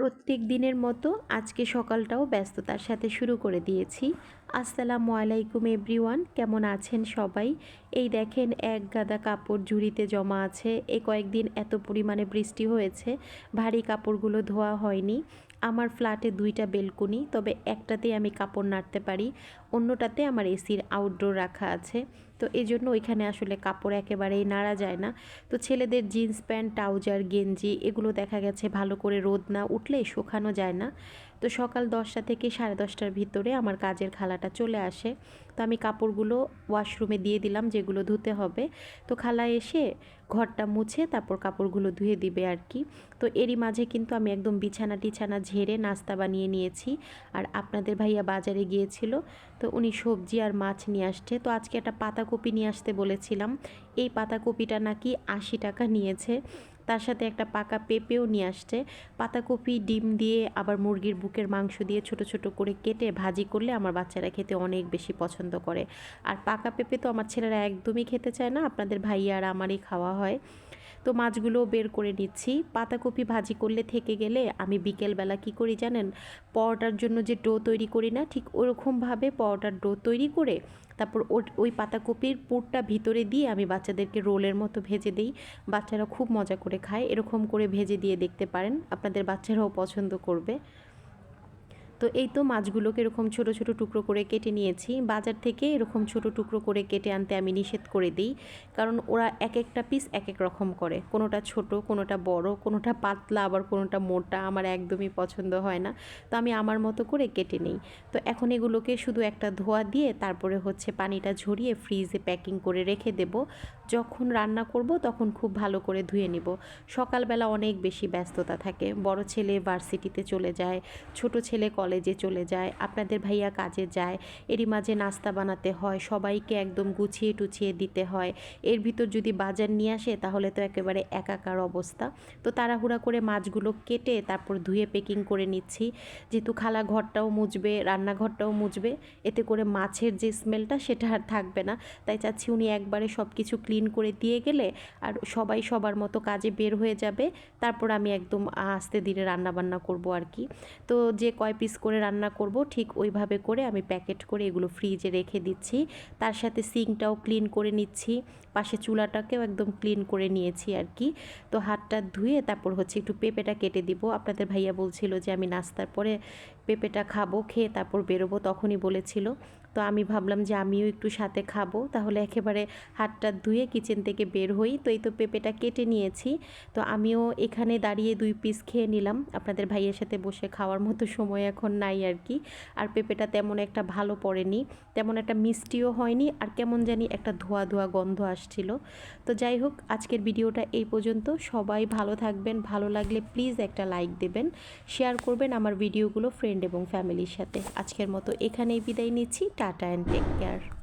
প্রত্যেক দিনের মতো আজকে সকালটাও ব্যস্ততার সাথে শুরু করে দিয়েছি। আসসালামু আলাইকুম এভরিওয়ান, কেমন আছেন সবাই? এই দেখেন এক গাদা কাপড় ঝুড়িতে জমা আছে। এই কয়েকদিন এত পরিমাণে বৃষ্টি হয়েছে, ভারী কাপড়গুলো ধোয়া হয়নি। আমার ফ্ল্যাটে দুইটা বেলকনি, তবে একটাতেই আমি কাপড় নাড়তে পারি, অন্যটাতে আমার এসির আউটডোর রাখা আছে। তো এই জন্য ওইখানে আসলে কাপড় একেবারেই নাড়া যায় না। তো ছেলেদের জিন্স প্যান্ট, ট্রাউজার, গেঞ্জি এগুলো দেখা গেছে ভালো করে রোদ না উঠলে শুকানো যায় না। তো সকাল 10টা থেকে 10:30টার ভিতরে আমার কাজের খালাটা চলে আসে। তো আমি কাপড়গুলো ওয়াশরুমে দিয়ে দিলাম, যেগুলো ধুতে হবে। তো খালা এসে ঘরটা মুছে তারপর কাপড়গুলো ধুয়ে দিবে আর কি। তো এরই মাঝে কিন্তু আমি একদম বিছানা টিছানা ঝেড়ে নাস্তা বানিয়ে নিয়েছি। আর আপনাদের ভাইয়া বাজারে গিয়েছিল, তো উনি সবজি আর মাছ নিয়ে আসছে। তো আজকে একটা পাতাকপি নিয়ে আসতে বলেছিলাম, এই পাতাকপিটা নাকি 80 টাকা নিয়েছে। তার সাথে একটা পাকা পেঁপেও নিয়ে আসছে। পাতাকপি ডিম দিয়ে আবার মুরগির বুকের মাংস দিয়ে ছোট ছোট করে কেটে ভাজি করলে আমার বাচ্চারা খেতে অনেক বেশি পছন্দ করে। আর পাকা পেঁপে তো আমার ছেলেরা একদমই খেতে চায় না, আপনাদের ভাইয়া আর আমারই খাওয়া হয়। তো মাছগুলোও বের করে নিচ্ছি। পাতাকপি ভাজি করলে থেকে গেলে আমি বিকেলবেলা কি করি জানেন, পরোটার জন্য যে ডো তৈরি করি না, ঠিক ওরকমভাবে পরোটার ডো তৈরি করে তারপর ওই পাতাকপির পুরটা ভিতরে দিয়ে আমি বাচ্চাদেরকে রোলের মতো ভেজে দিই। বাচ্চারা খুব মজা করে খায়। এরকম করে ভেজে দিয়ে দেখতে পারেন, আপনাদের বাচ্চারাও পছন্দ করবে। তো এই তো মাছগুলোকে এরকম ছোট ছোট টুকরো করে কেটে নিয়েছি। বাজার থেকে এরকম ছোট টুকরো করে কেটে আনতে আমি নিষেধ করে দিই, কারণ ওরা এক একটা পিস এক এক রকম করে, কোনোটা ছোট, কোনোটা বড়, কোনোটা পাতলা, আবার কোনোটা মোটা। আমার একদমই পছন্দ হয় না। তো আমি আমার মতো করে কেটে নিই। তো এখন এগুলোকে শুধু একটা ধোয়া দিয়ে তারপরে হচ্ছে পানিটা ঝরিয়ে ফ্রিজে প্যাকিং করে রেখে দেব। যখন রান্না করব তখন খুব ভালো করে ধুয়ে নিব। সকালবেলা অনেক বেশি ব্যস্ততা থাকে, বড় ছেলে ভার্সিটিতে চলে যায়, ছোট ছেলে কলেজে চলে যায়, আপনাদের ভাইয়া কাজে যায়, এরই মাঝে নাস্তা বানাতে হয়, সবাইকে একদম গুছিয়ে টুছিয়ে দিতে হয়। এর ভিতর যদি বাজার নিয়ে আসে তাহলে তো একেবারে একাকার অবস্থা। তো তাড়াহুড়া করে মাছগুলো কেটে তারপর ধুয়ে প্যাকিং করে নিচ্ছি, যেহেতু খালা ঘরটাও মুছবে, রান্নাঘরটাও মুছবে, এতে করে মাছের যে স্মেলটা সেটা আর থাকবে না। তাই চাচ্ছি উনি একবারে সব কিছু ক্লিন করে দিয়ে গেলে আর সবাই সবার মতো কাজে বের হয়ে যাবে, তারপর আমি একদম আস্তে ধীরে রান্নাবান্না করব আর কি। তো যে কয় পিস করে রান্না করব ঠিক ওইভাবে করে আমি প্যাকেট করে এগুলো ফ্রিজে রেখে দিচ্ছি। তার সাথে সিঙ্কটাও ক্লিন করে নিচ্ছি, পাশে চুলাটাকেও একদম ক্লিন করে নিয়েছি আর কি। তো হাতটা ধুয়ে তারপর হচ্ছে একটু পেঁপেটা কেটে দিব। আপনাদের ভাইয়া বলছিল যে আমি নাস্তার পরে পেঁপেটা খাবো, খেয়ে তারপর বেরোবো, তখনই বলেছিল। তো আমি ভাবলাম যে আমিও একটু সাথে খাবো, তাহলে একেবারে হাতটা ধুয়ে কিচেন থেকে বের হই। তো এই তো পেঁপেটা কেটে নিয়েছি। তো আমিও এখানে দাঁড়িয়ে 2 পিস খেয়ে নিলাম। আপনাদের ভাইয়ের সাথে বসে খাওয়ার মতো সময় এখন নাই আর কি। আর পেঁপেটা তেমন একটা ভালো পড়েনি, তেমন একটা মিষ্টিও হয়নি, আর কেমন জানি একটা ধোয়া ধোয়া গন্ধ আসছিল। তো যাই হোক, আজকের ভিডিওটা এই পর্যন্ত। সবাই ভালো থাকবেন, ভালো লাগলে প্লিজ একটা লাইক দেবেন, শেয়ার করবেন আমার ভিডিওগুলো ফ্রেন্ড এবং ফ্যামিলির সাথে। আজকের মতো এখানেই বিদায় নিচ্ছি। Tata and take care.